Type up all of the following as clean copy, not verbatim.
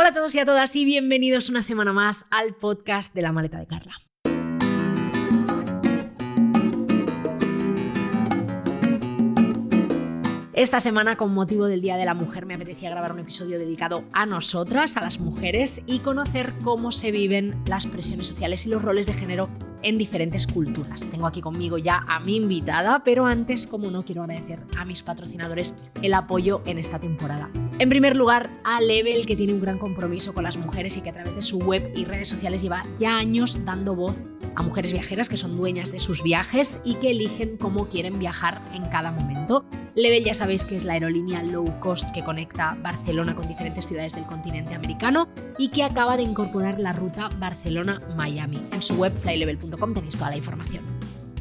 Hola a todos y a todas y bienvenidos una semana más al podcast de La Maleta de Carla. Esta semana, con motivo del Día de la Mujer, me apetecía grabar un episodio dedicado a nosotras, a las mujeres, y conocer cómo se viven las presiones sociales y los roles de género en diferentes culturas. Tengo aquí conmigo ya a mi invitada, pero antes, como no, quiero agradecer a mis patrocinadores el apoyo en esta temporada. En primer lugar, a Level, que tiene un gran compromiso con las mujeres y que a través de su web y redes sociales lleva ya años dando voz a mujeres viajeras que son dueñas de sus viajes y que eligen cómo quieren viajar en cada momento. Level, ya sabéis que es la aerolínea low cost que conecta Barcelona con diferentes ciudades del continente americano y que acaba de incorporar la ruta Barcelona-Miami. En su web flylevel.com tenéis toda la información.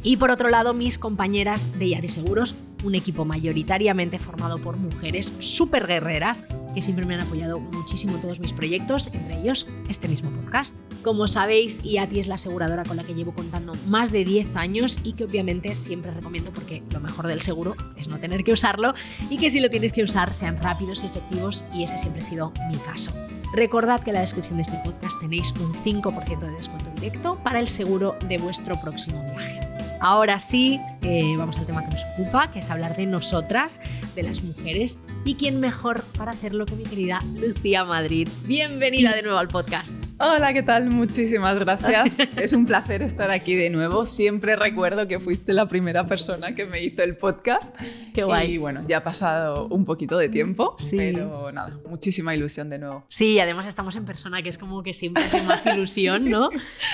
Y por otro lado, mis compañeras de Yati Seguros, un equipo mayoritariamente formado por mujeres súper guerreras que siempre me han apoyado muchísimo en todos mis proyectos, entre ellos este mismo podcast. Como sabéis, Yati es la aseguradora con la que llevo contando más de 10 años y que obviamente siempre recomiendo porque lo mejor del seguro es no tener que usarlo y que si lo tienes que usar sean rápidos y efectivos, y ese siempre ha sido mi caso. Recordad que en la descripción de este podcast tenéis un 5% de descuento directo para el seguro de vuestro próximo viaje. Ahora sí, vamos al tema que nos ocupa, que es hablar de nosotras, de las mujeres, y quién mejor para hacerlo que mi querida Lucía Madrid. Bienvenida de nuevo al podcast. Hola, ¿qué tal? Muchísimas gracias. Es un placer estar aquí de nuevo. Siempre recuerdo que fuiste la primera persona que me hizo el podcast. Qué guay. Y bueno, ya ha pasado un poquito de tiempo, sí. Pero nada, muchísima ilusión de nuevo. Sí, además estamos en persona, que es como que siempre hace más ilusión, sí. ¿No?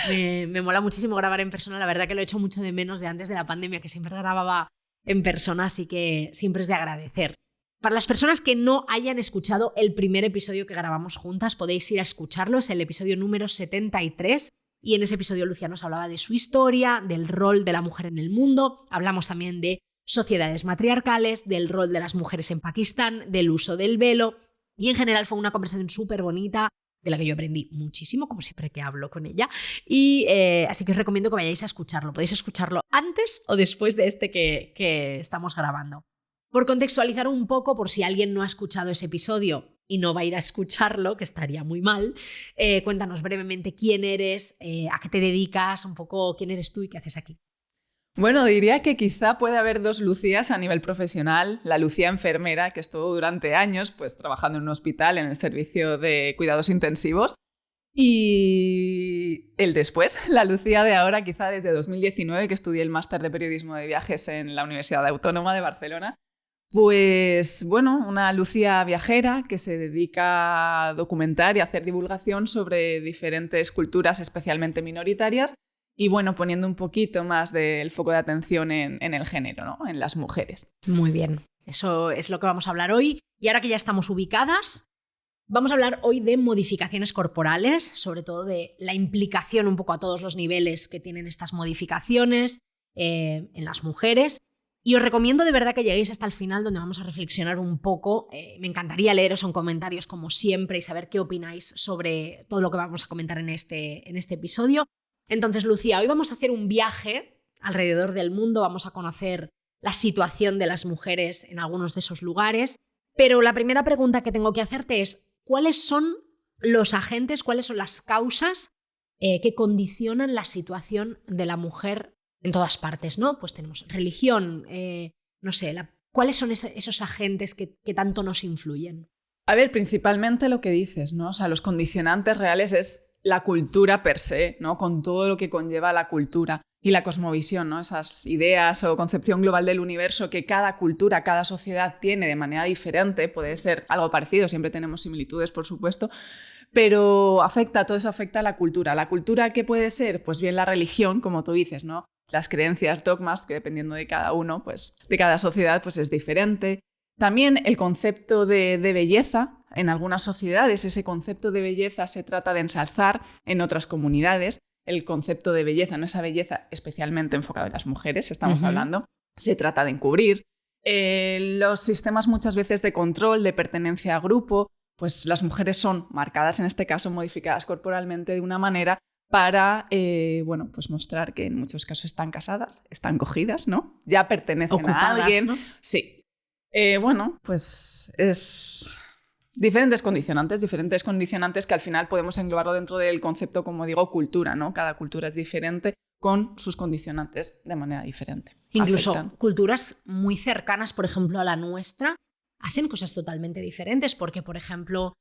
Me mola muchísimo grabar en persona. La verdad que lo he hecho mucho de menos de antes de la pandemia, que siempre grababa en persona, así que siempre es de agradecer. Para las personas que no hayan escuchado el primer episodio que grabamos juntas, podéis ir a escucharlo, es el episodio número 73, y en ese episodio Lucía nos hablaba de su historia, del rol de la mujer en el mundo, hablamos también de sociedades matriarcales, del rol de las mujeres en Pakistán, del uso del velo, y en general fue una conversación súper bonita, de la que yo aprendí muchísimo, como siempre que hablo con ella, y así que os recomiendo que vayáis a escucharlo. Podéis escucharlo antes o después de este que estamos grabando. Por contextualizar un poco, por si alguien no ha escuchado ese episodio y no va a ir a escucharlo, que estaría muy mal, cuéntanos brevemente quién eres, a qué te dedicas, un poco quién eres tú y qué haces aquí. Bueno, diría que quizá puede haber dos Lucías a nivel profesional. La Lucía enfermera, que estuvo durante años pues, trabajando en un hospital en el servicio de cuidados intensivos. Y el después, la Lucía de ahora, quizá desde 2019, que estudié el máster de periodismo de viajes en la Universidad Autónoma de Barcelona. Pues bueno, una Lucía viajera que se dedica a documentar y a hacer divulgación sobre diferentes culturas, especialmente minoritarias, y bueno, poniendo un poquito más del foco de atención en el género, ¿no? En las mujeres. Muy bien, eso es lo que vamos a hablar hoy. Y ahora que ya estamos ubicadas, vamos a hablar hoy de modificaciones corporales, sobre todo de la implicación un poco a todos los niveles que tienen estas modificaciones en las mujeres. Y os recomiendo de verdad que lleguéis hasta el final, donde vamos a reflexionar un poco. Me encantaría leeros en comentarios, como siempre, y saber qué opináis sobre todo lo que vamos a comentar en este episodio. Entonces, Lucía, hoy vamos a hacer un viaje alrededor del mundo, vamos a conocer la situación de las mujeres en algunos de esos lugares, pero la primera pregunta que tengo que hacerte es, ¿cuáles son los agentes, cuáles son las causas que condicionan la situación de la mujer en todas partes, ¿no? Pues tenemos religión, no sé, ¿cuáles son esos agentes que tanto nos influyen? A ver, principalmente lo que dices, ¿no? O sea, los condicionantes reales es la cultura per se, ¿no? Con todo lo que conlleva la cultura y la cosmovisión, ¿no? Esas ideas o concepción global del universo que cada cultura, cada sociedad tiene de manera diferente, puede ser algo parecido, siempre tenemos similitudes, por supuesto, pero todo eso afecta a la cultura. ¿La cultura qué puede ser? Pues bien la religión, como tú dices, ¿no? Las creencias, dogmas, que dependiendo de cada uno, pues de cada sociedad, pues es diferente. También el concepto de belleza. En algunas sociedades ese concepto de belleza se trata de ensalzar, en otras comunidades el concepto de belleza, no esa belleza especialmente enfocada en las mujeres, estamos hablando, se trata de encubrir. Los sistemas muchas veces de control, de pertenencia a grupo, pues las mujeres son marcadas, en este caso modificadas corporalmente de una manera para pues mostrar que en muchos casos están casadas, están cogidas, ¿no? Ya pertenecen ocupadas, a alguien. ¿no? Sí. Pues es diferentes condicionantes que al final podemos englobarlo dentro del concepto, como digo, cultura, ¿no? Cada cultura es diferente con sus condicionantes de manera diferente. Incluso Afectan. culturas muy cercanas, por ejemplo, a la nuestra, hacen cosas totalmente diferentes porque, por ejemplo,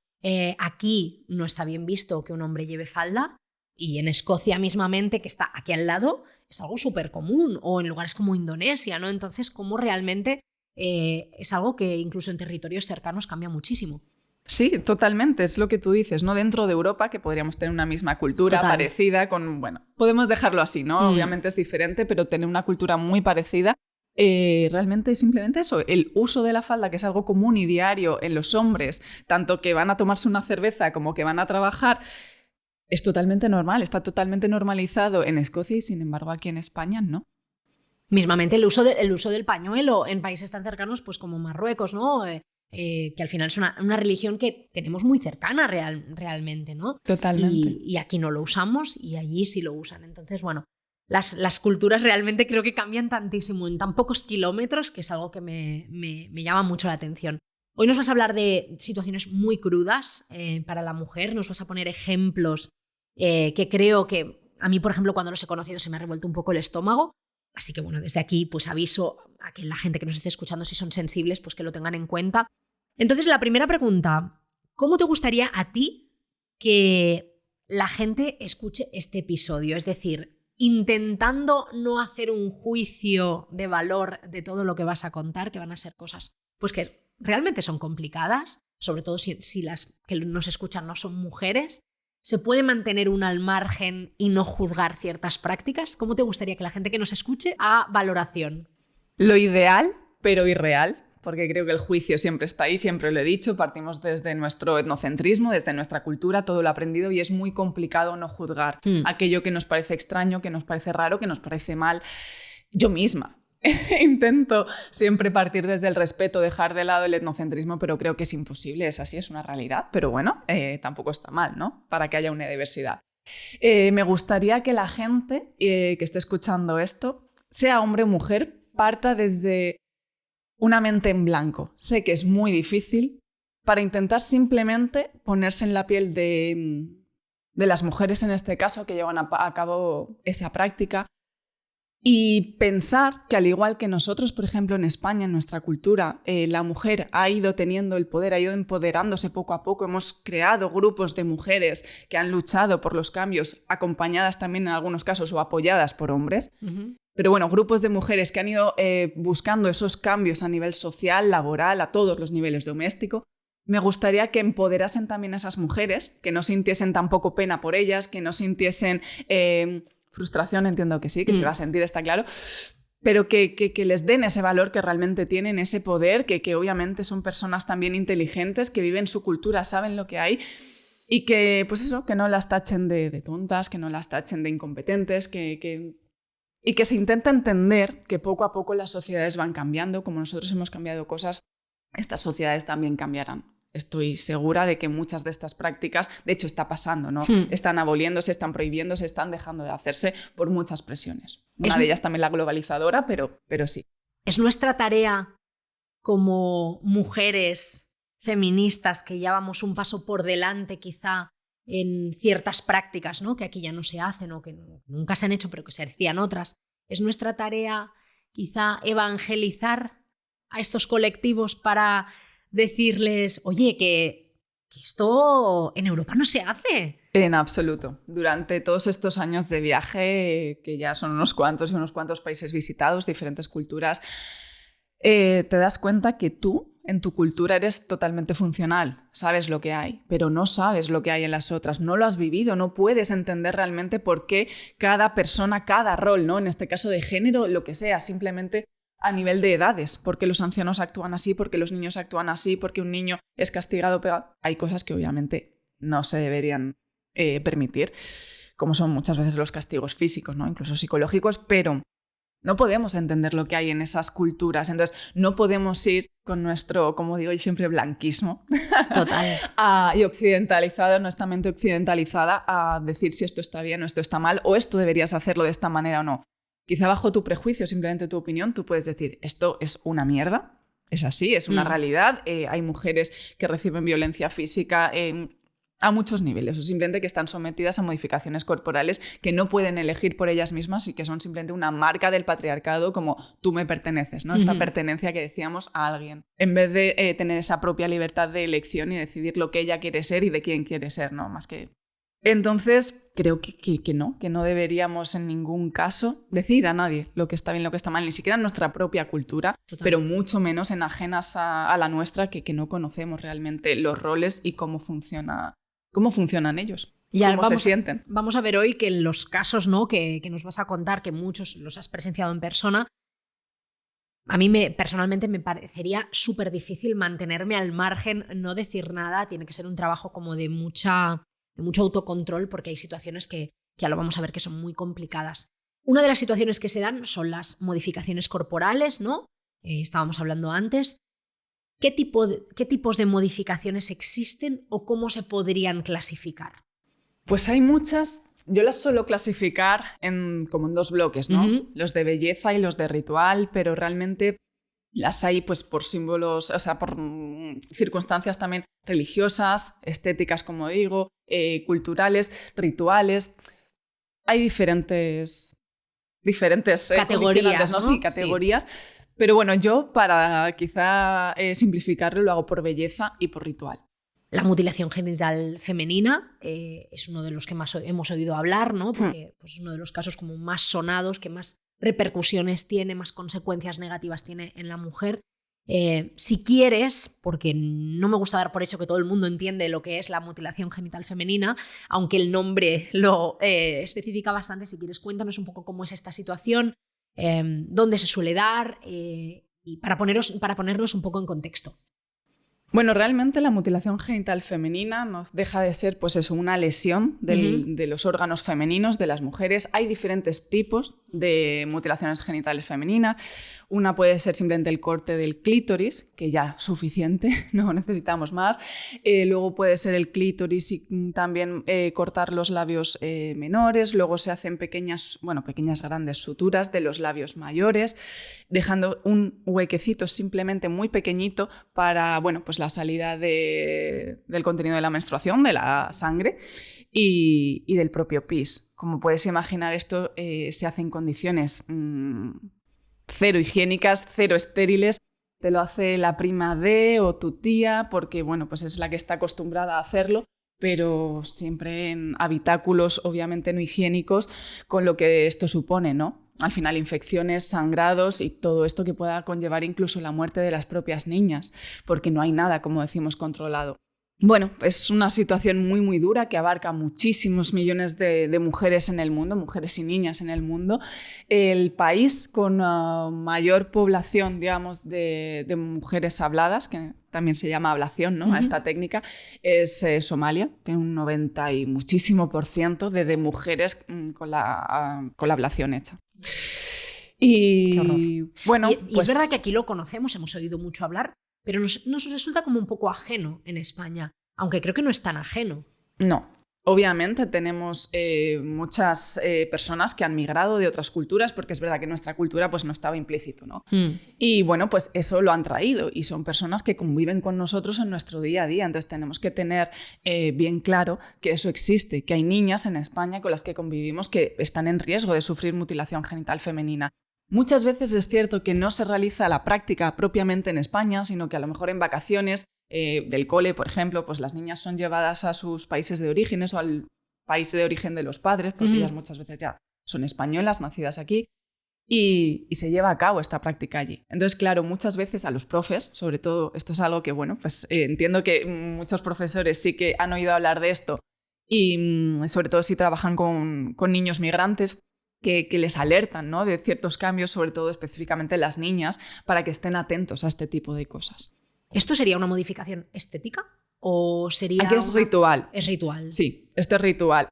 aquí no está bien visto que un hombre lleve falda y en Escocia mismamente, que está aquí al lado, es algo súper común, o en lugares como Indonesia, ¿no? Entonces, cómo realmente es algo que incluso en territorios cercanos cambia muchísimo. Sí, totalmente, es lo que tú dices, ¿no? Dentro de Europa, que podríamos tener una misma cultura parecida con, bueno, podemos dejarlo así, ¿no? Obviamente es diferente, pero tener una cultura muy parecida, realmente simplemente eso, el uso de la falda, que es algo común y diario en los hombres, tanto que van a tomarse una cerveza como que van a trabajar, es totalmente normal, está totalmente normalizado en Escocia y sin embargo aquí en España no. Mismamente el uso del pañuelo en países tan cercanos pues como Marruecos, ¿no? Que al final es una religión que tenemos muy cercana realmente, ¿no? Totalmente. Y aquí no lo usamos y allí sí lo usan. Entonces, bueno, las culturas realmente creo que cambian tantísimo en tan pocos kilómetros que es algo que me llama mucho la atención. Hoy nos vas a hablar de situaciones muy crudas para la mujer, nos vas a poner ejemplos que creo que a mí, por ejemplo, cuando los he conocido se me ha revuelto un poco el estómago. Así que bueno, desde aquí pues aviso a que la gente que nos esté escuchando, si son sensibles, pues que lo tengan en cuenta. Entonces, la primera pregunta, ¿cómo te gustaría a ti que la gente escuche este episodio? Es decir, intentando no hacer un juicio de valor de todo lo que vas a contar, que van a ser cosas pues que realmente son complicadas, sobre todo si las que nos escuchan no son mujeres. ¿Se puede mantener una al margen y no juzgar ciertas prácticas? ¿Cómo te gustaría que la gente que nos escuche haga valoración? Lo ideal, pero irreal, porque creo que el juicio siempre está ahí, siempre lo he dicho, partimos desde nuestro etnocentrismo, desde nuestra cultura, todo lo aprendido y es muy complicado no juzgar aquello que nos parece extraño, que nos parece raro, que nos parece mal. Yo misma intento siempre partir desde el respeto, dejar de lado el etnocentrismo, pero creo que es imposible, es así, es una realidad, pero bueno, tampoco está mal, ¿no? Para que haya una diversidad. Me gustaría que la gente que esté escuchando esto, sea hombre o mujer, parta desde una mente en blanco. Sé que es muy difícil para intentar simplemente ponerse en la piel de las mujeres en este caso que llevan a cabo esa práctica y pensar que al igual que nosotros, por ejemplo, en España, en nuestra cultura, la mujer ha ido teniendo el poder, ha ido empoderándose poco a poco. Hemos creado grupos de mujeres que han luchado por los cambios, acompañadas también en algunos casos o apoyadas por hombres. Pero bueno, grupos de mujeres que han ido buscando esos cambios a nivel social, laboral, a todos los niveles doméstico. Me gustaría que empoderasen también a esas mujeres, que no sintiesen tampoco pena por ellas, que no sintiesen frustración, entiendo que sí, que se va a sentir, está claro, pero que les den ese valor que realmente tienen, ese poder, que obviamente son personas también inteligentes, que viven su cultura, saben lo que hay. Y que, pues eso, que no las tachen de tontas, que no las tachen de incompetentes, y que se intenta entender que poco a poco las sociedades van cambiando. Como nosotros hemos cambiado cosas, estas sociedades también cambiarán. Estoy segura de que muchas de estas prácticas, de hecho está pasando, ¿no? Están aboliéndose, están prohibiéndose, están dejando de hacerse por muchas presiones. Una de ellas también la globalizadora, pero sí. Es nuestra tarea como mujeres feministas que ya vamos un paso por delante quizá en ciertas prácticas, ¿no? Que aquí ya no se hacen o que nunca se han hecho pero que se hacían otras. Es nuestra tarea quizá evangelizar a estos colectivos para decirles, oye, que esto en Europa no se hace. En absoluto. Durante todos estos años de viaje, que ya son unos cuantos y unos cuantos países visitados, diferentes culturas, te das cuenta que tú, en tu cultura, eres totalmente funcional. Sabes lo que hay, pero no sabes lo que hay en las otras. No lo has vivido, no puedes entender realmente por qué cada persona, cada rol, ¿no? En este caso de género, lo que sea, simplemente a nivel de edades, porque los ancianos actúan así, porque los niños actúan así, porque un niño es castigado. Hay cosas que obviamente no se deberían permitir, como son muchas veces los castigos físicos, ¿no? Incluso psicológicos, pero no podemos entender lo que hay en esas culturas. Entonces, no podemos ir con nuestro, como digo yo siempre, blanquismo. Total. Y occidentalizado, nuestra mente occidentalizada, a decir si esto está bien o esto está mal, o esto deberías hacerlo de esta manera o no. Quizá bajo tu prejuicio, simplemente tu opinión, tú puedes decir, esto es una mierda, es así, es una realidad. Hay mujeres que reciben violencia física a muchos niveles, o simplemente que están sometidas a modificaciones corporales que no pueden elegir por ellas mismas y que son simplemente una marca del patriarcado, como tú me perteneces, ¿no? Esta pertenencia que decíamos a alguien, en vez de tener esa propia libertad de elección y decidir lo que ella quiere ser y de quién quiere ser, ¿no? Más que... Entonces, creo que no deberíamos en ningún caso decir a nadie lo que está bien, lo que está mal, ni siquiera en nuestra propia cultura, pero mucho menos en ajenas a la nuestra, que no conocemos realmente los roles y cómo funcionan ellos, cómo se sienten. Vamos a ver hoy que en los casos, ¿no?, que nos vas a contar, que muchos los has presenciado en persona, a mí personalmente me parecería súper difícil mantenerme al margen, no decir nada. Tiene que ser un trabajo como de mucho autocontrol, porque hay situaciones que ya lo vamos a ver que son muy complicadas. Una de las situaciones que se dan son las modificaciones corporales, ¿no? Estábamos hablando antes. ¿Qué tipos de modificaciones existen o cómo se podrían clasificar? Pues hay muchas. Yo las suelo clasificar como en dos bloques, ¿no? Los de belleza y los de ritual, pero realmente las hay pues por símbolos, o sea, por circunstancias también religiosas, estéticas, como digo, culturales, rituales. Hay diferentes categorías, ¿no? Sí, categorías. Sí. Pero bueno, yo para quizá simplificarlo lo hago por belleza y por ritual. La mutilación genital femenina es uno de los que más hemos oído hablar, ¿no? Porque pues, es uno de los casos como más sonados, que más repercusiones tiene, más consecuencias negativas tiene en la mujer. Si quieres, porque no me gusta dar por hecho que todo el mundo entiende lo que es la mutilación genital femenina, aunque el nombre lo especifica bastante, si quieres cuéntanos un poco cómo es esta situación, dónde se suele dar y para ponernos un poco en contexto. Bueno, realmente la mutilación genital femenina no deja de ser pues eso, una lesión de los órganos femeninos de las mujeres. Hay diferentes tipos de mutilaciones genitales femeninas. Una puede ser simplemente el corte del clítoris, que ya es suficiente, no necesitamos más. Luego puede ser el clítoris y también cortar los labios menores. Luego se hacen pequeñas grandes suturas de los labios mayores, dejando un huequecito simplemente muy pequeñito para, pues la salida del contenido de la menstruación, de la sangre y del propio pis. Como puedes imaginar, esto se hace en condiciones cero higiénicas, cero estériles. Te lo hace la prima de o tu tía porque, pues es la que está acostumbrada a hacerlo, pero siempre en habitáculos obviamente no higiénicos, con lo que esto supone, ¿no? Al final infecciones, sangrados y todo esto que pueda conllevar incluso la muerte de las propias niñas, porque no hay nada, como decimos, controlado. Bueno, es una situación muy, muy dura que abarca muchísimos millones de mujeres en el mundo, mujeres y niñas en el mundo. El país con mayor población, digamos, de mujeres habladas, que también se llama ablación, ¿no? A esta técnica, es Somalia. Tiene un 90 y muchísimo % de mujeres con la ablación hecha. Qué horror. Bueno, y es verdad que aquí lo conocemos, hemos oído mucho hablar, pero nos resulta como un poco ajeno en España, aunque creo que no es tan ajeno. No. Obviamente tenemos muchas personas que han migrado de otras culturas, porque es verdad que nuestra cultura pues no estaba implícito, ¿no? Y pues eso lo han traído y son personas que conviven con nosotros en nuestro día a día. Entonces tenemos que tener bien claro que eso existe, que hay niñas en España con las que convivimos que están en riesgo de sufrir mutilación genital femenina. Muchas veces es cierto que no se realiza la práctica propiamente en España, sino que a lo mejor en vacaciones del cole, por ejemplo, pues las niñas son llevadas a sus países de orígenes o al país de origen de los padres, porque ellas muchas veces ya son españolas, nacidas aquí, y se lleva a cabo esta práctica allí. Entonces, claro, muchas veces a los profes, sobre todo, esto es algo que, entiendo que muchos profesores sí que han oído hablar de esto, y sobre todo si trabajan con niños migrantes, que les alertan, ¿no?, de ciertos cambios, sobre todo específicamente las niñas, para que estén atentos a este tipo de cosas. ¿Esto sería una modificación estética o sería...? Aquí es ritual. Es ritual. Sí, esto es ritual.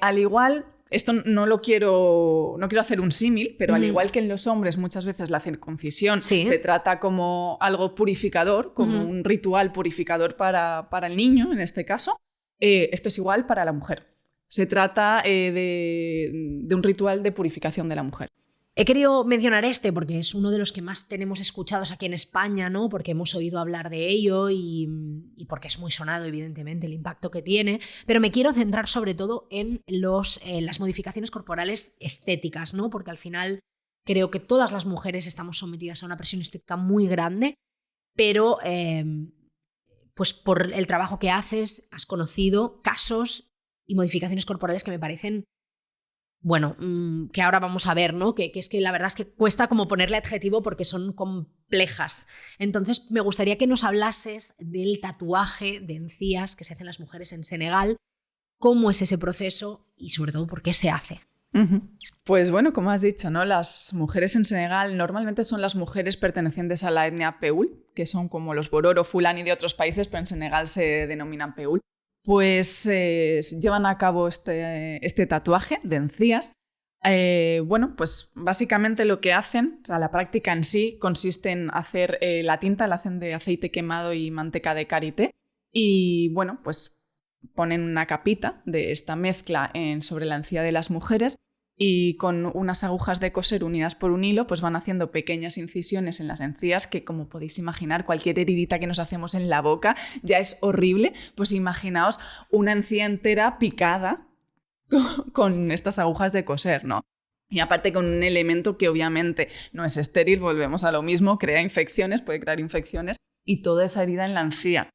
Al igual, esto no quiero hacer un símil, pero al igual que en los hombres muchas veces la circuncisión se trata como algo purificador, como un ritual purificador para el niño, en este caso, esto es igual para la mujer. Se trata de un ritual de purificación de la mujer. He querido mencionar este porque es uno de los que más tenemos escuchados aquí en España, ¿no? Porque hemos oído hablar de ello y porque es muy sonado, evidentemente, el impacto que tiene. Pero me quiero centrar sobre todo en las modificaciones corporales estéticas, ¿no? Porque al final creo que todas las mujeres estamos sometidas a una presión estética muy grande, pero pues por el trabajo que haces has conocido casos y modificaciones corporales que me parecen, bueno, que ahora vamos a ver, ¿no? Que es que la verdad es que cuesta como ponerle adjetivo porque son complejas. Entonces, me gustaría que nos hablases del tatuaje de encías que se hacen las mujeres en Senegal, cómo es ese proceso y sobre todo por qué se hace. Pues bueno, como has dicho, ¿no? Las mujeres en Senegal normalmente son las mujeres pertenecientes a la etnia Peul, que son como los Bororo, Fulani de otros países, pero en Senegal se denominan Peul. Pues llevan a cabo este tatuaje de encías. Bueno, pues básicamente lo que hacen, o sea, la práctica en sí consiste en hacer la tinta, la hacen de aceite quemado y manteca de karité. Y bueno, pues ponen una capita de esta mezcla sobre la encía de las mujeres y con unas agujas de coser unidas por un hilo pues van haciendo pequeñas incisiones en las encías que, como podéis imaginar, cualquier heridita que nos hacemos en la boca ya es horrible. Pues imaginaos una encía entera picada con estas agujas de coser, ¿no? Y aparte con un elemento que obviamente no es estéril, volvemos a lo mismo, puede crear infecciones y toda esa herida en la encía.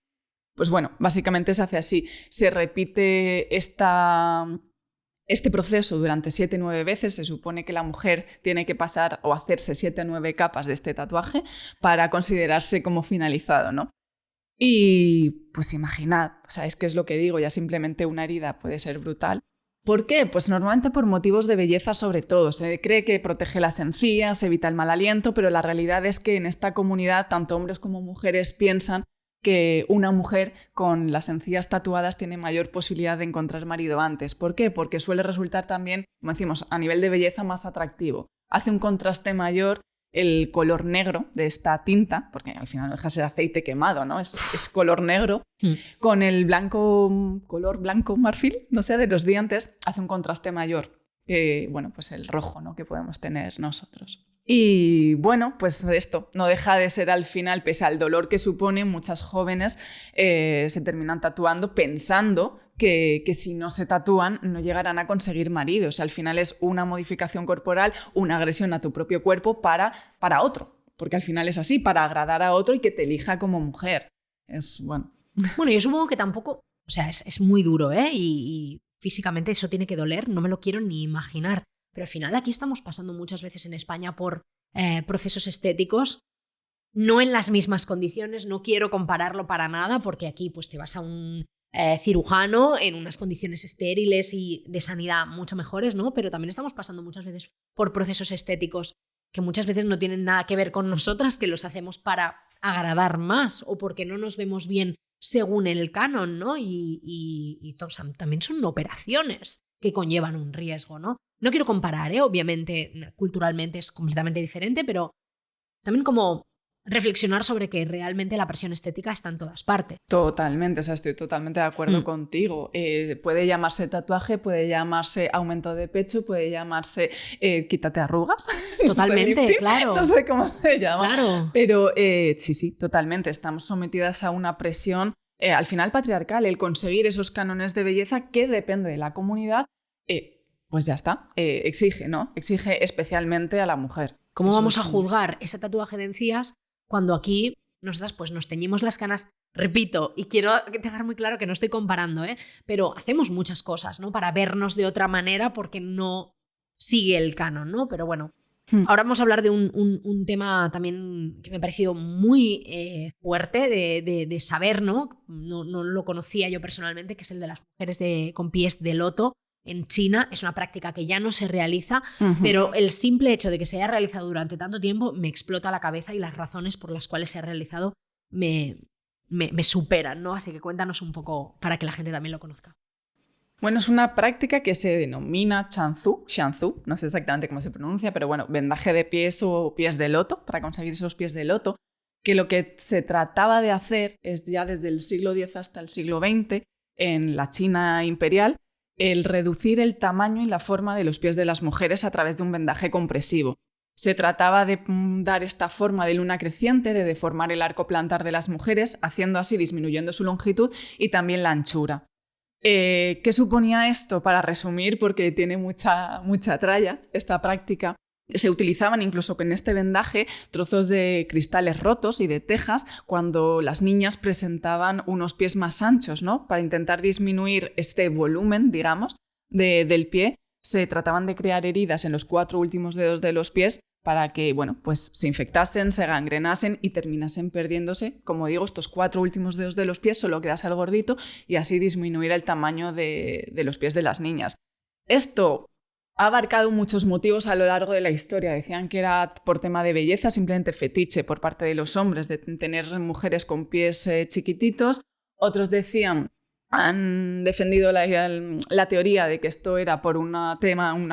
Pues bueno, básicamente se hace así. Se repite este proceso durante 7-9 veces. Se supone que la mujer tiene que pasar o hacerse 7-9 capas de este tatuaje para considerarse como finalizado, ¿no? Y pues imaginad, ¿sabéis qué es lo que digo? Ya simplemente una herida puede ser brutal. ¿Por qué? Pues normalmente por motivos de belleza sobre todo. Se cree que protege las encías, evita el mal aliento, pero la realidad es que en esta comunidad tanto hombres como mujeres piensan que una mujer con las encías tatuadas tiene mayor posibilidad de encontrar marido antes. ¿Por qué? Porque suele resultar también, como decimos, a nivel de belleza más atractivo. Hace un contraste mayor el color negro de esta tinta, porque al final no deja de ser aceite quemado, ¿no? Es color negro, con el color blanco marfil, no sé, de los dientes, hace un contraste mayor que, bueno, pues el rojo, ¿no? Que podemos tener nosotros. Y bueno, pues esto no deja de ser al final, pese al dolor que supone, muchas jóvenes se terminan tatuando pensando que si no se tatúan no llegarán a conseguir marido. O sea, al final es una modificación corporal, una agresión a tu propio cuerpo para otro. Porque al final es así, para agradar a otro y que te elija como mujer. Es bueno. Bueno, yo supongo que tampoco, o sea, es muy duro, ¿eh? Y físicamente eso tiene que doler, no me lo quiero ni imaginar. Pero al final aquí estamos pasando muchas veces en España por procesos estéticos, no en las mismas condiciones, no quiero compararlo para nada, porque aquí pues te vas a un cirujano en unas condiciones estériles y de sanidad mucho mejores, ¿no? Pero también estamos pasando muchas veces por procesos estéticos que muchas veces no tienen nada que ver con nosotras, que los hacemos para agradar más o porque no nos vemos bien según el canon, ¿no? Y también son operaciones que conllevan un riesgo, ¿no? No quiero comparar, obviamente, culturalmente es completamente diferente, pero también como reflexionar sobre que realmente la presión estética está en todas partes. Totalmente, o sea, estoy totalmente de acuerdo contigo. Puede llamarse tatuaje, puede llamarse aumento de pecho, puede llamarse quítate arrugas. Totalmente, no sé, claro. No sé cómo se llama. Claro. Pero sí, totalmente. Estamos sometidas a una presión, al final patriarcal, el conseguir esos cánones de belleza que depende de la comunidad. Pues ya está, exige, ¿no? Exige especialmente a la mujer. ¿Cómo vamos a juzgar ese tatuaje de encías cuando aquí nosotras pues nos teñimos las canas? Repito, y quiero dejar muy claro que no estoy comparando, pero hacemos muchas cosas, ¿no? Para vernos de otra manera porque no sigue el canon, ¿no? Pero bueno, ahora vamos a hablar de un tema también que me ha parecido muy fuerte de saber, ¿no? No lo conocía yo personalmente, que es el de las mujeres con pies de loto. En China es una práctica que ya no se realiza, pero el simple hecho de que se haya realizado durante tanto tiempo me explota la cabeza y las razones por las cuales se ha realizado me superan, ¿no? Así que cuéntanos un poco para que la gente también lo conozca. Bueno, es una práctica que se denomina Shanzu, no sé exactamente cómo se pronuncia, pero bueno, vendaje de pies o pies de loto, para conseguir esos pies de loto, que lo que se trataba de hacer es ya desde el siglo X hasta el siglo XX, en la China imperial, el reducir el tamaño y la forma de los pies de las mujeres a través de un vendaje compresivo. Se trataba de dar esta forma de luna creciente, de deformar el arco plantar de las mujeres, haciendo así, disminuyendo su longitud y también la anchura. ¿Qué suponía esto? Para resumir, porque tiene mucha tralla esta práctica, se utilizaban incluso con este vendaje trozos de cristales rotos y de tejas cuando las niñas presentaban unos pies más anchos, ¿no? Para intentar disminuir este volumen, digamos, del pie. Se trataban de crear heridas en los 4 últimos dedos de los pies para que, bueno, pues se infectasen, se gangrenasen y terminasen perdiéndose, como digo, estos 4 últimos dedos de los pies, solo quedase el gordito y así disminuir el tamaño de los pies de las niñas. Esto ha abarcado muchos motivos a lo largo de la historia. Decían que era por tema de belleza, simplemente fetiche por parte de los hombres de tener mujeres con pies chiquititos. Otros han defendido la teoría de que esto era por una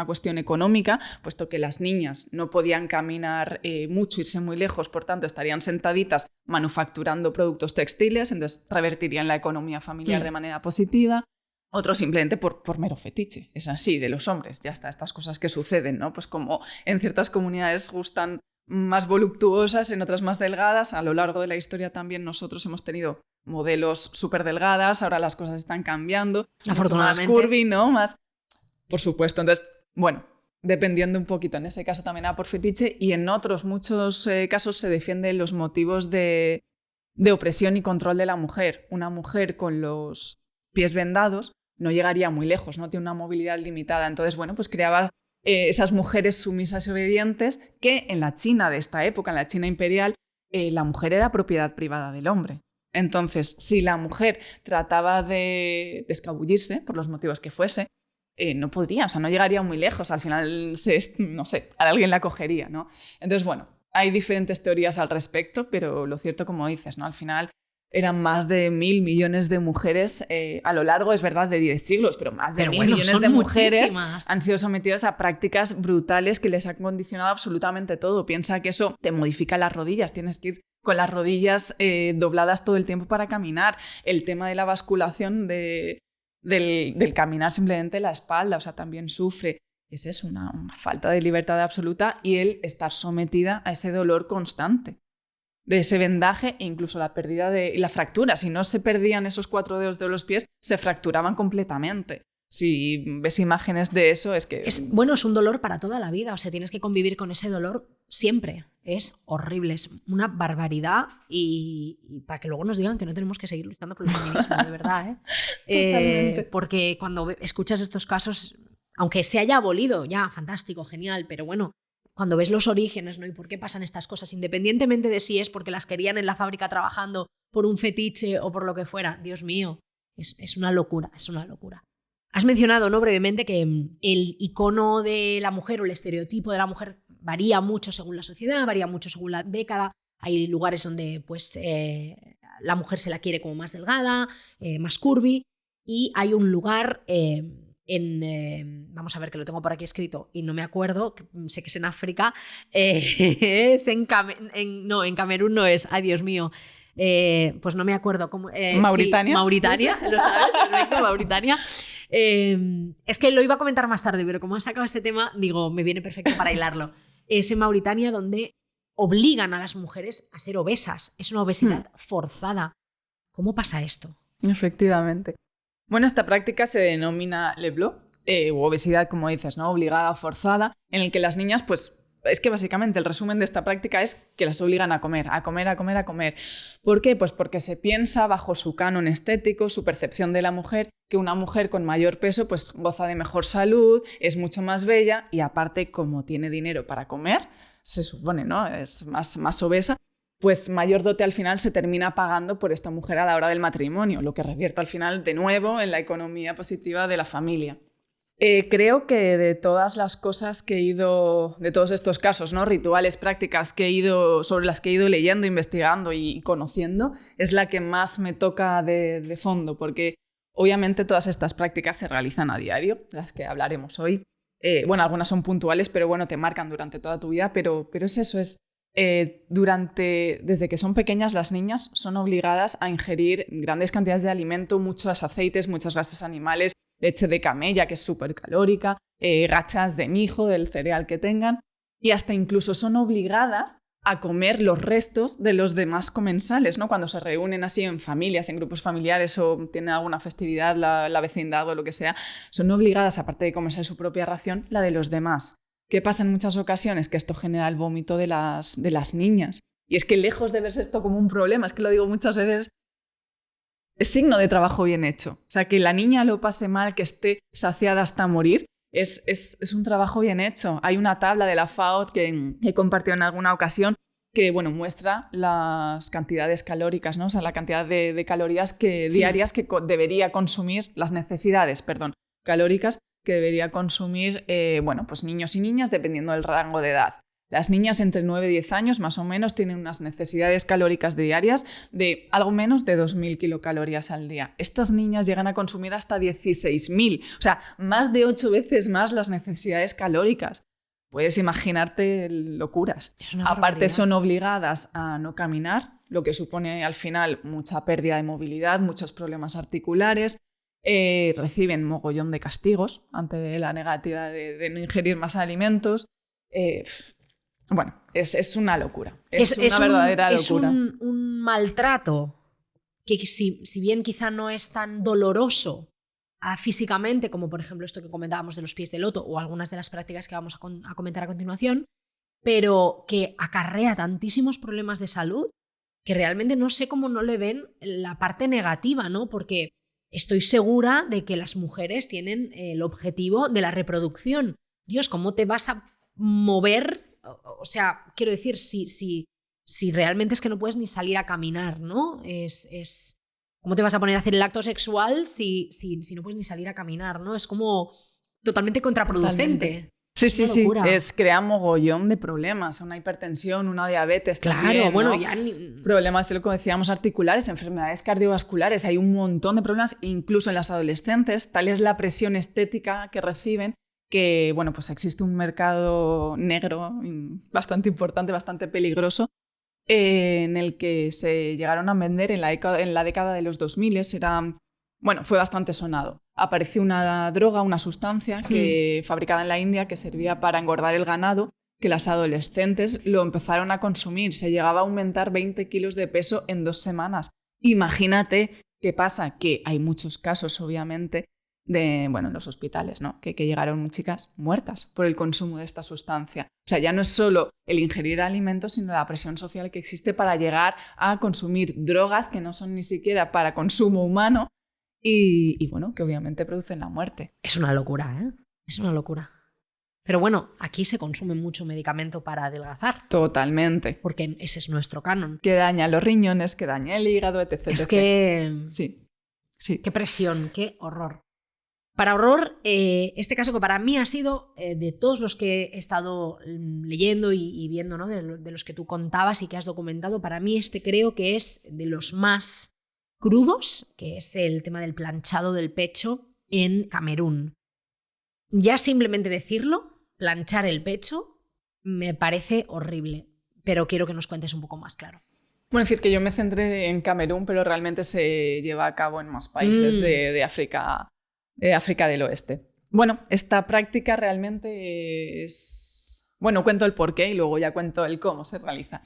cuestión económica, puesto que las niñas no podían caminar mucho, irse muy lejos, por tanto estarían sentaditas manufacturando productos textiles, entonces revertirían la economía familiar de manera positiva. Otros simplemente por mero fetiche, es así, de los hombres, ya está, estas cosas que suceden, ¿no? Pues como en ciertas comunidades gustan más voluptuosas, en otras más delgadas. A lo largo de la historia también nosotros hemos tenido modelos súper delgadas, ahora las cosas están cambiando, afortunadamente. Más curvy, ¿no? Más, por supuesto. Entonces, bueno, dependiendo un poquito, en ese caso también era por fetiche y en otros muchos casos se defienden los motivos de opresión y control de la mujer. Una mujer con los pies vendados no llegaría muy lejos, no tiene una movilidad limitada. Entonces, bueno, pues creaba esas mujeres sumisas y obedientes que en la China de esta época, en la China imperial, la mujer era propiedad privada del hombre. Entonces, si la mujer trataba de escabullirse, por los motivos que fuese, no podría, o sea, no llegaría muy lejos. Al final, no sé, alguien la cogería, ¿no? Entonces, bueno, hay diferentes teorías al respecto, pero lo cierto, como dices, ¿no? Al final eran más de 1.000 millones de mujeres a lo largo, es verdad, de 10 siglos, pero más de 1.000 millones de mujeres han sido sometidas a prácticas brutales que les han condicionado absolutamente todo. Piensa que eso te modifica las rodillas, tienes que ir con las rodillas dobladas todo el tiempo para caminar. El tema de la basculación del caminar simplemente la espalda, o sea, también sufre. Es eso, una falta de libertad absoluta y el estar sometida a ese dolor constante de ese vendaje e incluso la pérdida y la fractura. Si no se perdían esos 4 dedos de los pies, se fracturaban completamente. Si ves imágenes de eso, es que... Es un dolor para toda la vida, o sea, tienes que convivir con ese dolor siempre. Es horrible, es una barbaridad y para que luego nos digan que no tenemos que seguir luchando por el feminismo, de verdad, ¿eh? Porque cuando escuchas estos casos, aunque se haya abolido, ya, fantástico, genial, pero bueno, cuando ves los orígenes, ¿no? Y por qué pasan estas cosas, independientemente de si es porque las querían en la fábrica trabajando por un fetiche o por lo que fuera, Dios mío, es una locura, es una locura. Has mencionado, ¿no?, brevemente que el icono de la mujer o el estereotipo de la mujer varía mucho según la sociedad, varía mucho según la década. Hay lugares donde pues, la mujer se la quiere como más delgada, más curvy, y hay un lugar... vamos a ver, que lo tengo por aquí escrito y no me acuerdo, sé que es en África, es en Camerún no es, ay Dios mío, pues no me acuerdo cómo, Mauritania. Sí, Mauritania, lo sabes, perfecto, Mauritania. Es que lo iba a comentar más tarde, pero como has sacado este tema, digo, me viene perfecto para hilarlo. Es en Mauritania donde obligan a las mujeres a ser obesas, es una obesidad forzada. ¿Cómo pasa esto? Efectivamente. Bueno, esta práctica se denomina le bleu, u obesidad, como dices, ¿no? Obligada o forzada, en el que las niñas, pues, es que básicamente el resumen de esta práctica es que las obligan a comer, a comer, a comer, a comer. ¿Por qué? Pues porque se piensa, bajo su canon estético, su percepción de la mujer, que una mujer con mayor peso, pues, goza de mejor salud, es mucho más bella y aparte, como tiene dinero para comer, se supone, ¿no? Es más obesa. Pues mayor dote al final se termina pagando por esta mujer a la hora del matrimonio, lo que revierte al final de nuevo en la economía positiva de la familia. Creo que de todas las cosas que he ido, de todos estos casos, ¿no?, rituales, prácticas sobre las que he ido leyendo, investigando y conociendo, es la que más me toca de fondo, porque obviamente todas estas prácticas se realizan a diario, las que hablaremos hoy. Bueno, algunas son puntuales, pero bueno, te marcan durante toda tu vida, pero es eso, desde que son pequeñas las niñas son obligadas a ingerir grandes cantidades de alimento, muchos aceites, muchas grasas animales, leche de camella, que es súper calórica, gachas de mijo, del cereal que tengan. y hasta incluso son obligadas a comer los restos de los demás comensales, ¿no? Cuando se reúnen así en familias, en grupos familiares o tienen alguna festividad, la vecindad o lo que sea, son obligadas, aparte de comerse su propia ración, la de los demás. ¿Qué pasa en muchas ocasiones? Que esto genera el vómito de las niñas. Y es que lejos de verse esto como un problema, es que lo digo muchas veces, es signo de trabajo bien hecho. O sea, que la niña lo pase mal, que esté saciada hasta morir, es un trabajo bien hecho. Hay una tabla de la FAO que he compartido en alguna ocasión que muestra las cantidades calóricas, ¿no? O sea, la cantidad de calorías diarias que debería consumir, las necesidades, calóricas que debería consumir pues niños y niñas dependiendo del rango de edad. Las niñas entre 9 y 10 años más o menos tienen unas necesidades calóricas diarias de algo menos de 2.000 kilocalorías al día. Estas niñas llegan a consumir hasta 16.000, o sea, más de 8 veces más las necesidades calóricas. Puedes imaginarte locuras. Aparte son obligadas a no caminar, lo que supone al final mucha pérdida de movilidad, muchos problemas articulares. Reciben mogollón de castigos ante la negativa de no ingerir más alimentos. Bueno, es una locura. Es una verdadera locura. Es un maltrato que si bien quizá no es tan doloroso físicamente, como por ejemplo esto que comentábamos de los pies de loto o algunas de las prácticas que vamos a comentar a continuación, pero que acarrea tantísimos problemas de salud que realmente no sé cómo no le ven la parte negativa, ¿no? Porque estoy segura de que las mujeres tienen el objetivo de la reproducción. Dios, ¿cómo te vas a mover? O sea, quiero decir, si realmente es que no puedes ni salir a caminar, ¿no? ¿Cómo te vas a poner a hacer el acto sexual si no puedes ni salir a caminar, ¿no? Es como totalmente contraproducente. Totalmente. Sí. Crea mogollón de problemas. Una hipertensión, una diabetes también, claro, bueno, ¿no? ya problemas, como decíamos, articulares, enfermedades cardiovasculares. Hay un montón de problemas, incluso en las adolescentes. Tal es la presión estética que reciben que, pues existe un mercado negro bastante importante, bastante peligroso, en el que se llegaron a vender en la década de los 2000. Fue bastante sonado. Apareció una droga, una sustancia fabricada en la India que servía para engordar el ganado, que las adolescentes lo empezaron a consumir. Se llegaba a aumentar 20 kilos de peso en 2 semanas. Imagínate qué pasa, que hay muchos casos, obviamente, en los hospitales, ¿no? Que llegaron chicas muertas por el consumo de esta sustancia. O sea, ya no es solo el ingerir alimentos, sino la presión social que existe para llegar a consumir drogas que no son ni siquiera para consumo humano y que obviamente producen la muerte. Es una locura, ¿eh? Es una locura. Pero bueno, aquí se consume mucho medicamento para adelgazar. Totalmente. Porque ese es nuestro canon. Que daña los riñones, que daña el hígado, etc. Es que... Sí. Qué presión, qué horror. Para horror, este caso que para mí ha sido, de todos los que he estado leyendo y viendo, ¿no? de los que tú contabas y que has documentado, para mí creo que es de los más crudos, que es el tema del planchado del pecho en Camerún. Ya simplemente decirlo, planchar el pecho, me parece horrible, pero quiero que nos cuentes un poco más claro. Bueno, es decir, que yo me centré en Camerún, pero realmente se lleva a cabo en más países de África del Oeste. Bueno, esta práctica realmente es... cuento el porqué y luego ya cuento el cómo se realiza.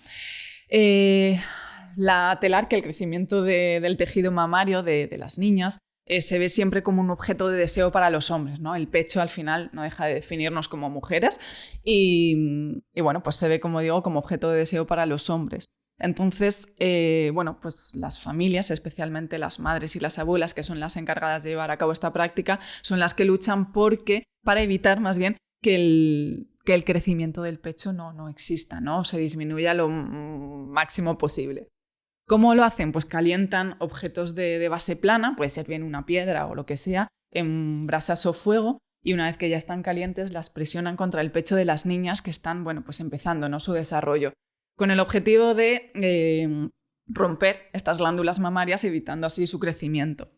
La telar, que el crecimiento del tejido mamario de las niñas se ve siempre como un objeto de deseo para los hombres, ¿no? El pecho al final no deja de definirnos como mujeres y pues se ve, como digo, como objeto de deseo para los hombres. Entonces, pues las familias, especialmente las madres y las abuelas, que son las encargadas de llevar a cabo esta práctica, son las que luchan para evitar más bien que el crecimiento del pecho no exista, ¿no? Se disminuya lo máximo posible. ¿Cómo lo hacen? Pues calientan objetos de base plana, puede ser bien una piedra o lo que sea, en brasas o fuego, y una vez que ya están calientes las presionan contra el pecho de las niñas que están pues empezando, ¿no? Su desarrollo, con el objetivo de romper estas glándulas mamarias, evitando así su crecimiento.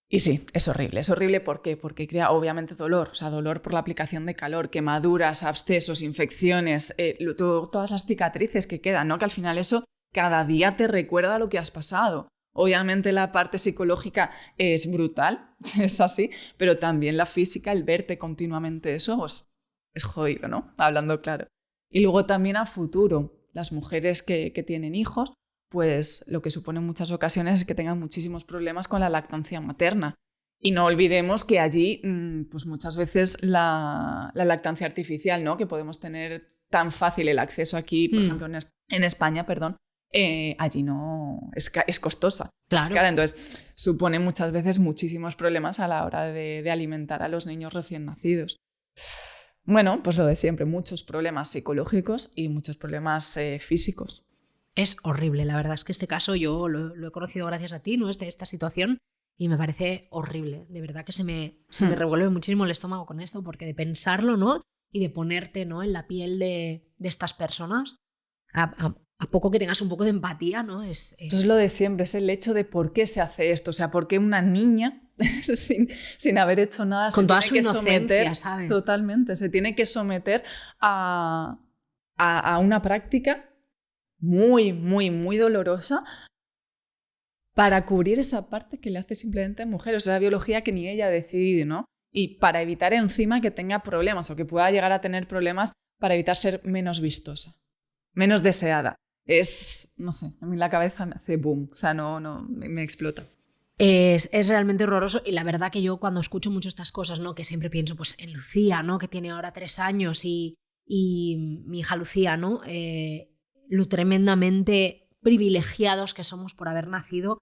Y sí, es horrible. ¿Por qué? Porque crea obviamente dolor, o sea, dolor por la aplicación de calor, quemaduras, abscesos, infecciones, todas las cicatrices que quedan, ¿no? Que al final eso cada día te recuerda lo que has pasado. Obviamente la parte psicológica es brutal, es así, pero también la física, el verte continuamente eso, pues, es jodido, ¿no? Hablando claro. Y luego también a futuro, las mujeres que tienen hijos, pues lo que supone en muchas ocasiones es que tengan muchísimos problemas con la lactancia materna. Y no olvidemos que allí, pues muchas veces la lactancia artificial, ¿no? Que podemos tener tan fácil el acceso aquí, por ejemplo, en España, perdón, allí no es costosa. Claro. Es cara, entonces supone muchas veces muchísimos problemas a la hora de alimentar a los niños recién nacidos. Bueno, pues lo de siempre, muchos problemas psicológicos y muchos problemas físicos. Es horrible, la verdad es que este caso yo lo he conocido gracias a ti, ¿no? Esta situación, y me parece horrible. De verdad que se me revuelve muchísimo el estómago con esto, porque de pensarlo, ¿no? Y de ponerte, ¿no? En la piel de estas personas, a poco que tengas un poco de empatía, ¿no? Es lo de siempre, es el hecho de por qué se hace esto. O sea, por qué una niña, sin haber hecho nada, con se toda tiene su que inocencia, someter, ¿sabes? Totalmente, se tiene que someter a una práctica muy, muy, muy dolorosa para cubrir esa parte que le hace simplemente mujer, o sea, esa biología que ni ella ha decidido, ¿no? Y para evitar encima que tenga problemas o que pueda llegar a tener problemas para evitar ser menos vistosa, menos deseada. No sé, a mí la cabeza me hace boom, o sea, no me explota. Es realmente horroroso, y la verdad que yo cuando escucho mucho estas cosas, ¿no? Que siempre pienso pues en Lucía, ¿no? Que tiene ahora 3 años y mi hija Lucía, ¿no? Lo tremendamente privilegiados que somos por haber nacido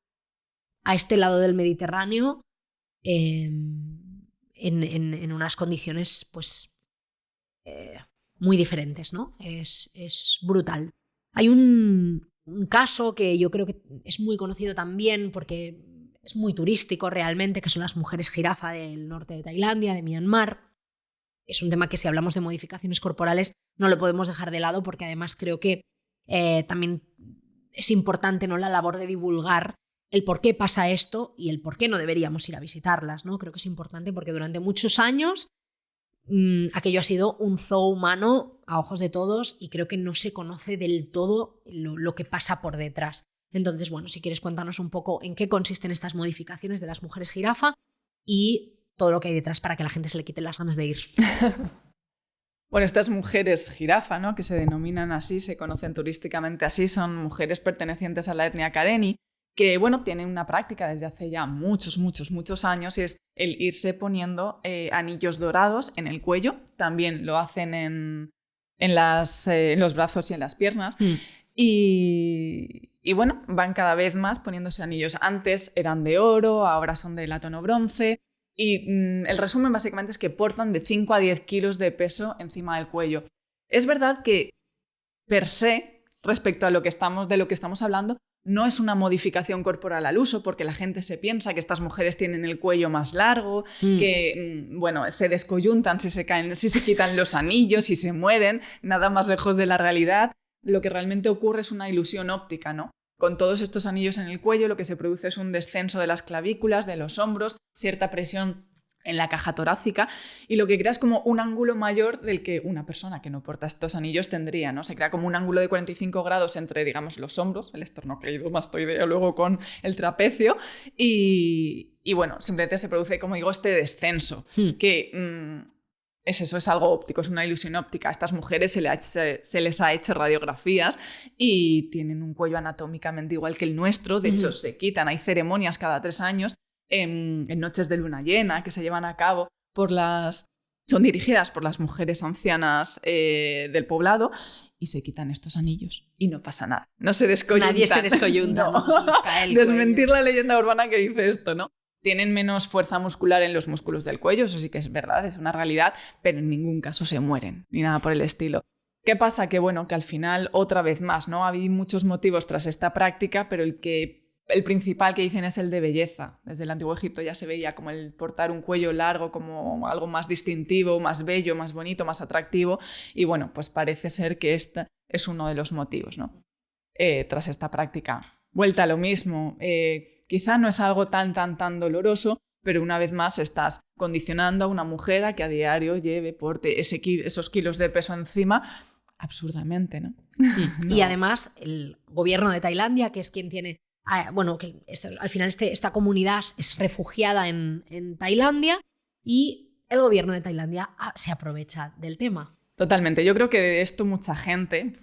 a este lado del Mediterráneo, en unas condiciones pues muy diferentes, ¿no? Es brutal. Hay un caso que yo creo que es muy conocido también porque es muy turístico realmente, que son las mujeres jirafa del norte de Tailandia, de Myanmar. Es un tema que, si hablamos de modificaciones corporales, no lo podemos dejar de lado, porque además creo que también es importante, ¿no? La labor de divulgar el por qué pasa esto y el por qué no deberíamos ir a visitarlas, ¿no? Creo que es importante porque durante muchos años aquello ha sido un zoo humano a ojos de todos, y creo que no se conoce del todo lo que pasa por detrás. Entonces, bueno, si quieres, cuéntanos un poco en qué consisten estas modificaciones de las mujeres jirafa y todo lo que hay detrás para que a la gente se le quiten las ganas de ir. Bueno, estas mujeres jirafa, ¿no? Que se denominan así, se conocen turísticamente así, son mujeres pertenecientes a la etnia Karenni, que, bueno, tienen una práctica desde hace ya muchos, muchos, muchos años, y es el irse poniendo anillos dorados en el cuello. También lo hacen en los brazos y en las piernas. Y bueno, van cada vez más poniéndose anillos. Antes eran de oro, ahora son de latón o bronce. Y el resumen básicamente es que portan de 5 a 10 kilos de peso encima del cuello. Es verdad que, per se, respecto a de lo que estamos hablando, no es una modificación corporal al uso, porque la gente se piensa que estas mujeres tienen el cuello más largo, que bueno, se descoyuntan si se caen, si se quitan los anillos, si se mueren, nada más lejos de la realidad. Lo que realmente ocurre es una ilusión óptica, ¿no? Con todos estos anillos en el cuello, lo que se produce es un descenso de las clavículas, de los hombros, cierta presión en la caja torácica, y lo que crea es como un ángulo mayor del que una persona que no porta estos anillos tendría, ¿no? Se crea como un ángulo de 45 grados entre, digamos, los hombros, el esternocleidomastoideo, luego con el trapecio, y bueno, simplemente se produce, como digo, este descenso, que es eso, es algo óptico, es una ilusión óptica. A estas mujeres se les ha hecho radiografías y tienen un cuello anatómicamente igual que el nuestro. De hecho, se quitan, hay ceremonias cada 3 años en noches de luna llena que se llevan a cabo son dirigidas por las mujeres ancianas del poblado, y se quitan estos anillos y no pasa nada. No se descoyuntan. Nadie se descoyunta, no. Se les cae el Desmentir cuello. la leyenda urbana que dice esto, ¿no? Tienen menos fuerza muscular en los músculos del cuello, eso sí que es verdad, es una realidad, pero en ningún caso se mueren, ni nada por el estilo. ¿Qué pasa? Que bueno, que al final, otra vez más, ¿no? Había muchos motivos tras esta práctica, pero el principal que dicen es el de belleza. Desde el Antiguo Egipto ya se veía como el portar un cuello largo como algo más distintivo, más bello, más bonito, más atractivo, y bueno, pues parece ser que este es uno de los motivos, ¿no? Tras esta práctica. Vuelta a lo mismo, quizá no es algo tan doloroso, pero una vez más estás condicionando a una mujer a que a diario porte esos kilos de peso encima absurdamente, ¿no? No. Y además el gobierno de Tailandia, que es quien tiene... al final esta comunidad es refugiada en Tailandia, y el gobierno de Tailandia se aprovecha del tema. Totalmente. Yo creo que de esto mucha gente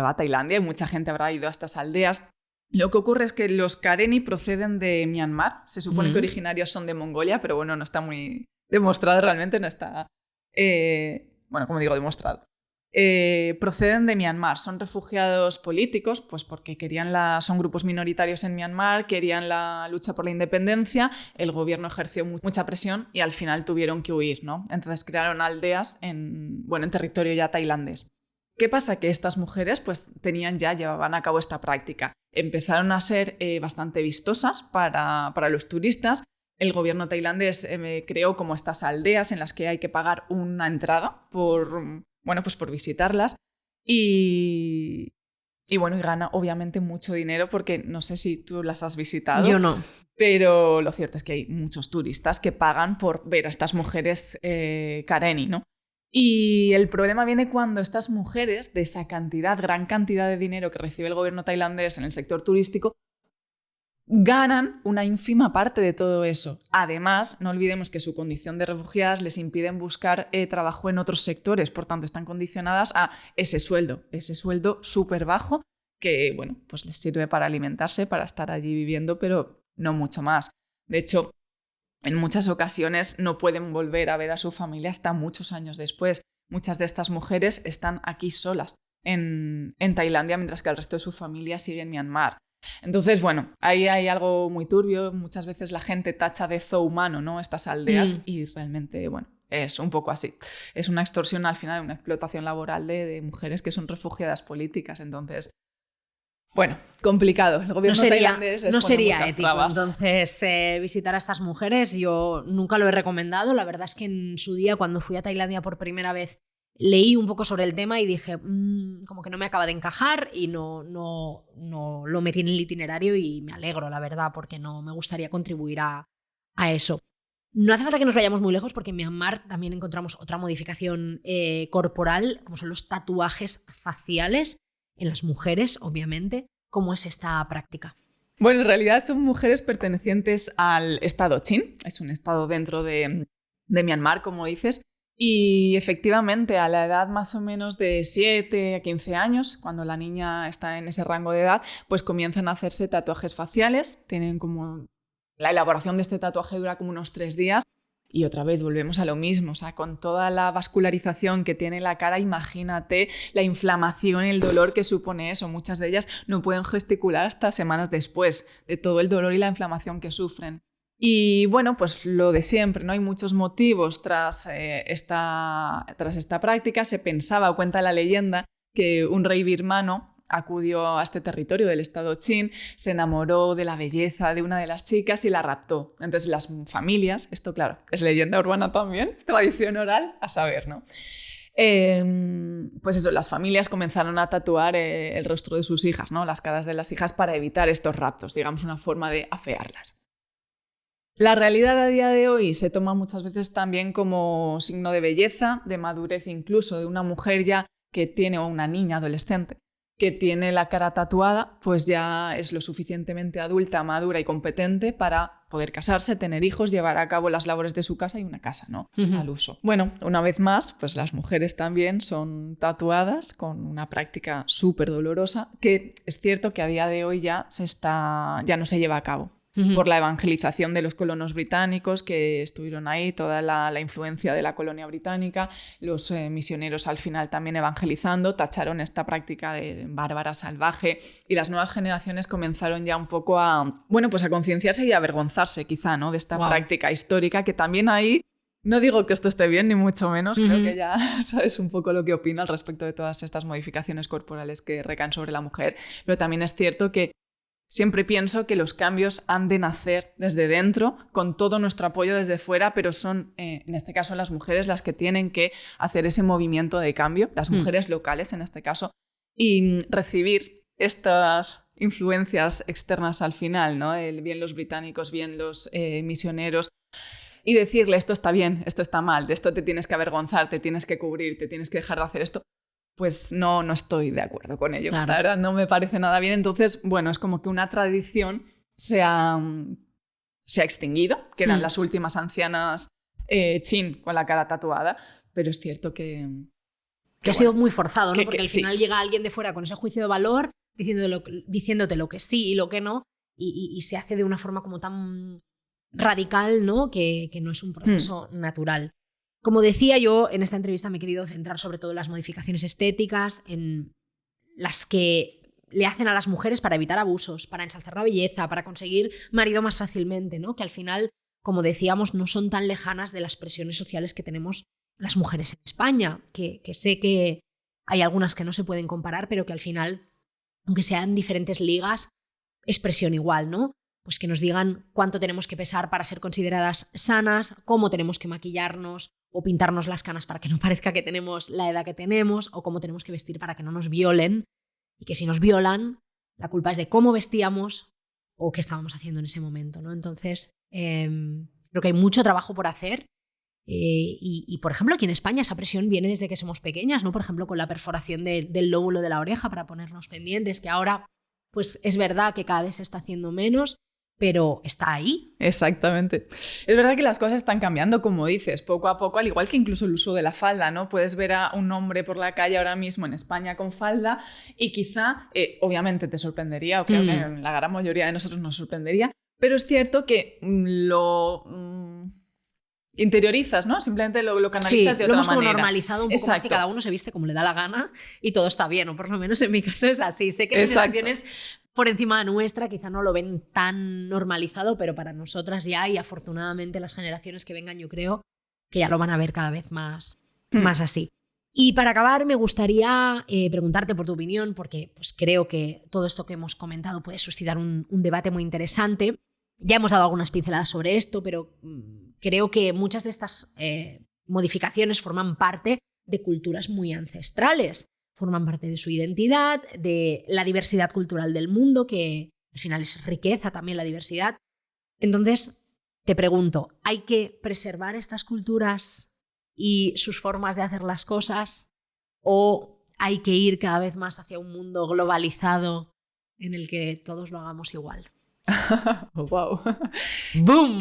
va a Tailandia y mucha gente habrá ido a estas aldeas. Lo que ocurre es que los Karenni proceden de Myanmar. Se supone que originarios son de Mongolia, pero bueno, no está muy demostrado realmente, no está, demostrado. Proceden de Myanmar, son refugiados políticos, pues porque son grupos minoritarios en Myanmar, querían la lucha por la independencia, el gobierno ejerció mucha presión y al final tuvieron que huir, ¿no? Entonces crearon aldeas en territorio ya tailandés. ¿Qué pasa? Que estas mujeres pues llevaban a cabo esta práctica. Empezaron a ser bastante vistosas para los turistas. El gobierno tailandés creó como estas aldeas en las que hay que pagar una entrada por visitarlas y gana obviamente mucho dinero porque no sé si tú las has visitado. Yo no. Pero lo cierto es que hay muchos turistas que pagan por ver a estas mujeres Karenni, ¿no? Y el problema viene cuando estas mujeres, de esa gran cantidad de dinero que recibe el gobierno tailandés en el sector turístico, ganan una ínfima parte de todo eso. Además, no olvidemos que su condición de refugiadas les impiden buscar trabajo en otros sectores, por tanto están condicionadas a ese sueldo súper bajo que, pues les sirve para alimentarse, para estar allí viviendo, pero no mucho más. De hecho, en muchas ocasiones no pueden volver a ver a su familia hasta muchos años después. Muchas de estas mujeres están aquí solas en Tailandia, mientras que el resto de su familia sigue en Myanmar. Entonces, ahí hay algo muy turbio. Muchas veces la gente tacha de zoo humano, ¿no?, estas aldeas y realmente, es un poco así. Es una extorsión al final, una explotación laboral de mujeres que son refugiadas políticas. Entonces, complicado. El gobierno tailandés les pone muchas ético, trabas. Entonces, visitar a estas mujeres yo nunca lo he recomendado. La verdad es que en su día, cuando fui a Tailandia por primera vez, leí un poco sobre el tema y dije, como que no me acaba de encajar y no lo metí en el itinerario y me alegro, la verdad, porque no me gustaría contribuir a eso. No hace falta que nos vayamos muy lejos porque en Myanmar también encontramos otra modificación corporal, como son los tatuajes faciales en las mujeres, obviamente. ¿Cómo es esta práctica? Bueno, en realidad son mujeres pertenecientes al estado Chin. Es un estado dentro de Myanmar, como dices. Y efectivamente, a la edad más o menos de 7 a 15 años, cuando la niña está en ese rango de edad, pues comienzan a hacerse tatuajes faciales. Tienen como... La elaboración de este tatuaje dura como unos 3 días. Y otra vez volvemos a lo mismo, o sea, con toda la vascularización que tiene la cara, imagínate la inflamación y el dolor que supone eso. Muchas de ellas no pueden gesticular hasta semanas después de todo el dolor y la inflamación que sufren. Y pues lo de siempre, ¿no? Hay muchos motivos tras esta práctica. Se pensaba, o cuenta la leyenda, que un rey birmano acudió a este territorio del estado Chin, se enamoró de la belleza de una de las chicas y la raptó. Entonces las familias, esto claro, es leyenda urbana también, tradición oral, a saber, ¿no? Pues eso, las familias comenzaron a tatuar el rostro de sus hijas, ¿no? Las caras de las hijas para evitar estos raptos, digamos una forma de afearlas. La realidad a día de hoy se toma muchas veces también como signo de belleza, de madurez incluso, de una mujer ya que tiene, o una niña adolescente, que tiene la cara tatuada, pues ya es lo suficientemente adulta, madura y competente para poder casarse, tener hijos, llevar a cabo las labores de su casa y una casa, ¿no? Al uso. Una vez más, pues las mujeres también son tatuadas con una práctica súper dolorosa que es cierto que a día de hoy ya no se lleva a cabo. Por la evangelización de los colonos británicos que estuvieron ahí, toda la influencia de la colonia británica, los misioneros al final también evangelizando, tacharon esta práctica de bárbara, salvaje, y las nuevas generaciones comenzaron ya un poco a concienciarse y a avergonzarse quizá, ¿no?, de esta práctica histórica que también ahí, no digo que esto esté bien ni mucho menos, creo que ya sabes un poco lo que opino al respecto de todas estas modificaciones corporales que recaen sobre la mujer, pero también es cierto que siempre pienso que los cambios han de nacer desde dentro, con todo nuestro apoyo desde fuera, pero son, en este caso, las mujeres las que tienen que hacer ese movimiento de cambio, las mujeres locales en este caso, y recibir estas influencias externas al final, ¿no? Bien los británicos, bien los misioneros, y decirle esto está bien, esto está mal, de esto te tienes que avergonzar, te tienes que cubrir, te tienes que dejar de hacer esto. Pues no estoy de acuerdo con ello. Claro. La verdad no me parece nada bien. Entonces, es como que una tradición se ha extinguido. Quedan las últimas ancianas chin, con la cara tatuada, pero es cierto que ha sido muy forzado, ¿no? Porque al sí. final llega alguien de fuera con ese juicio de valor diciéndote lo que sí y lo que no, y se hace de una forma como tan radical, ¿no? Que no es un proceso natural. Como decía, yo en esta entrevista me he querido centrar sobre todo en las modificaciones estéticas, en las que le hacen a las mujeres para evitar abusos, para ensalzar la belleza, para conseguir marido más fácilmente, ¿no? Que al final, como decíamos, no son tan lejanas de las presiones sociales que tenemos las mujeres en España, que sé que hay algunas que no se pueden comparar, pero que al final, aunque sean diferentes ligas, es presión igual, ¿no? Pues que nos digan cuánto tenemos que pesar para ser consideradas sanas, cómo tenemos que maquillarnos o pintarnos las canas para que no parezca que tenemos la edad que tenemos, o cómo tenemos que vestir para que no nos violen, y que si nos violan, la culpa es de cómo vestíamos o qué estábamos haciendo en ese momento, ¿no? Entonces, creo que hay mucho trabajo por hacer. Y, por ejemplo, aquí en España esa presión viene desde que somos pequeñas, ¿no? Por ejemplo, con la perforación del lóbulo de la oreja para ponernos pendientes, que ahora pues es verdad que cada vez se está haciendo menos, pero está ahí. Exactamente. Es verdad que las cosas están cambiando, como dices, poco a poco, al igual que incluso el uso de la falda, ¿no? Puedes ver a un hombre por la calle ahora mismo en España con falda y quizá, obviamente te sorprendería, o creo que la gran mayoría de nosotros nos sorprendería, pero es cierto que lo interiorizas, ¿no? Simplemente lo canalizas de otra manera. Lo hemos como normalizado un poco más, que Exacto. cada uno se viste como le da la gana y todo está bien, o por lo menos en mi caso es así. Sé que hay generaciones por encima nuestra quizá no lo ven tan normalizado, pero para nosotras ya, y afortunadamente las generaciones que vengan yo creo que ya lo van a ver cada vez más así. Y para acabar me gustaría preguntarte por tu opinión, porque pues, creo que todo esto que hemos comentado puede suscitar un debate muy interesante. Ya hemos dado algunas pinceladas sobre esto, pero creo que muchas de estas modificaciones forman parte de culturas muy ancestrales, forman parte de su identidad, de la diversidad cultural del mundo, que al final es riqueza también la diversidad. Entonces, te pregunto, ¿hay que preservar estas culturas y sus formas de hacer las cosas? ¿O hay que ir cada vez más hacia un mundo globalizado en el que todos lo hagamos igual? Oh, wow. ¡Boom!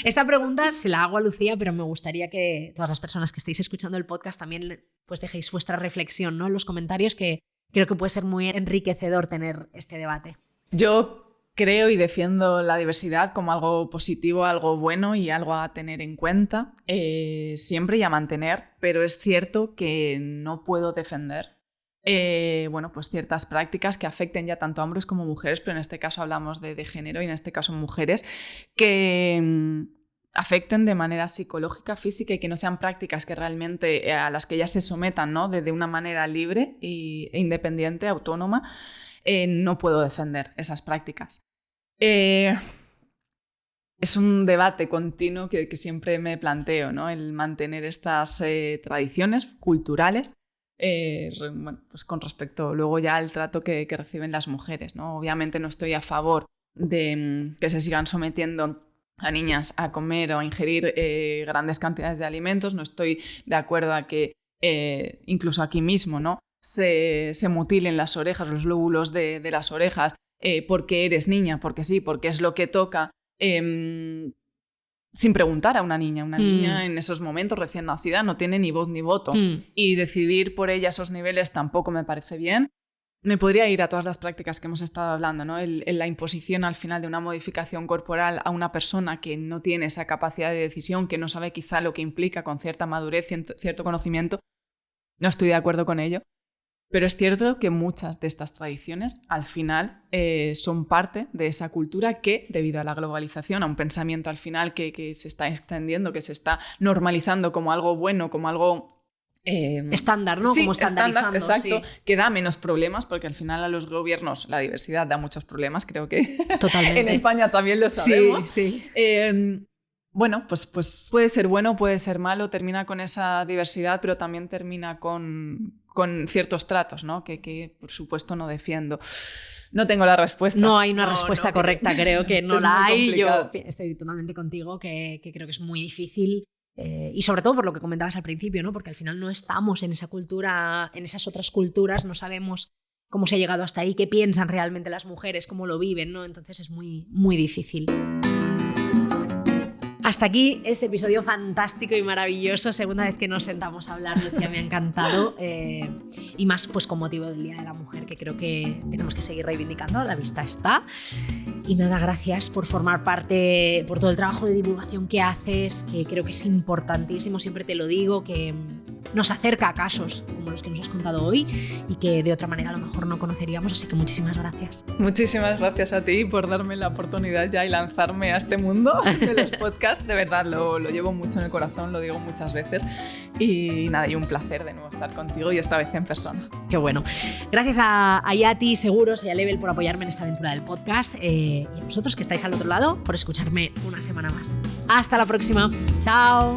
Esta pregunta se la hago a Lucía, pero me gustaría que todas las personas que estéis escuchando el podcast también pues dejéis vuestra reflexión, ¿no? En los comentarios, que creo que puede ser muy enriquecedor tener este debate. Yo creo y defiendo la diversidad como algo positivo, algo bueno y algo a tener en cuenta siempre y a mantener, pero es cierto que no puedo defender bueno, pues ciertas prácticas que afecten ya tanto a hombres como mujeres, pero en este caso hablamos de género y en este caso mujeres, que afecten de manera psicológica, física y que no sean prácticas que realmente a las que ellas se sometan, ¿no? de una manera libre e independiente, autónoma. No puedo defender esas prácticas. Es un debate continuo que siempre me planteo, ¿no? El mantener estas tradiciones culturales. Bueno, pues con respecto luego ya al trato que reciben las mujeres, ¿no? Obviamente no estoy a favor de que se sigan sometiendo a niñas a comer o a ingerir grandes cantidades de alimentos, no estoy de acuerdo a que incluso aquí mismo, ¿no? se mutilen las orejas, los lóbulos de las orejas porque eres niña, porque sí, porque es lo que toca, sin preguntar a una niña. Una niña en esos momentos recién nacida no tiene ni voz ni voto y decidir por ella esos niveles tampoco me parece bien. Me podría ir a todas las prácticas que hemos estado hablando, ¿no? La imposición al final de una modificación corporal a una persona que no tiene esa capacidad de decisión, que no sabe quizá lo que implica con cierta madurez, cierto conocimiento. No estoy de acuerdo con ello. Pero es cierto que muchas de estas tradiciones al final son parte de esa cultura que, debido a la globalización, a un pensamiento al final que se está extendiendo, que se está normalizando como algo bueno, como algo estándar, ¿no? Sí, como estandarizando. Estándar, exacto, sí. que da menos problemas, porque al final a los gobiernos la diversidad da muchos problemas, creo que Totalmente. En España también lo sabemos. Sí. Bueno, pues puede ser bueno, puede ser malo, termina con esa diversidad, pero también termina con ciertos tratos, ¿no? Que por supuesto no defiendo. No tengo la respuesta. No hay una respuesta correcta, creo que no la hay. Complicado. Yo estoy totalmente contigo, que creo que es muy difícil. Y sobre todo por lo que comentabas al principio, ¿no? Porque al final no estamos en esa cultura, en esas otras culturas, no sabemos cómo se ha llegado hasta ahí, qué piensan realmente las mujeres, cómo lo viven, ¿no? Entonces es muy, muy difícil. Hasta aquí este episodio fantástico y maravilloso. Segunda vez que nos sentamos a hablar, Lucía, me ha encantado. Y más pues con motivo del Día de la Mujer, que creo que tenemos que seguir reivindicando. A la vista está. Y nada, gracias por formar parte, por todo el trabajo de divulgación que haces, que creo que es importantísimo, siempre te lo digo, que nos acerca a casos como los que nos has contado hoy y que de otra manera a lo mejor no conoceríamos, así que muchísimas gracias. Muchísimas gracias a ti por darme la oportunidad ya y lanzarme a este mundo de los podcasts. De verdad, lo llevo mucho en el corazón, lo digo muchas veces. Y nada, y un placer de nuevo estar contigo y esta vez en persona. Qué bueno. Gracias a Yati, Seguros y a Level por apoyarme en esta aventura del podcast. Y a vosotros que estáis al otro lado por escucharme una semana más. Hasta la próxima. Chao.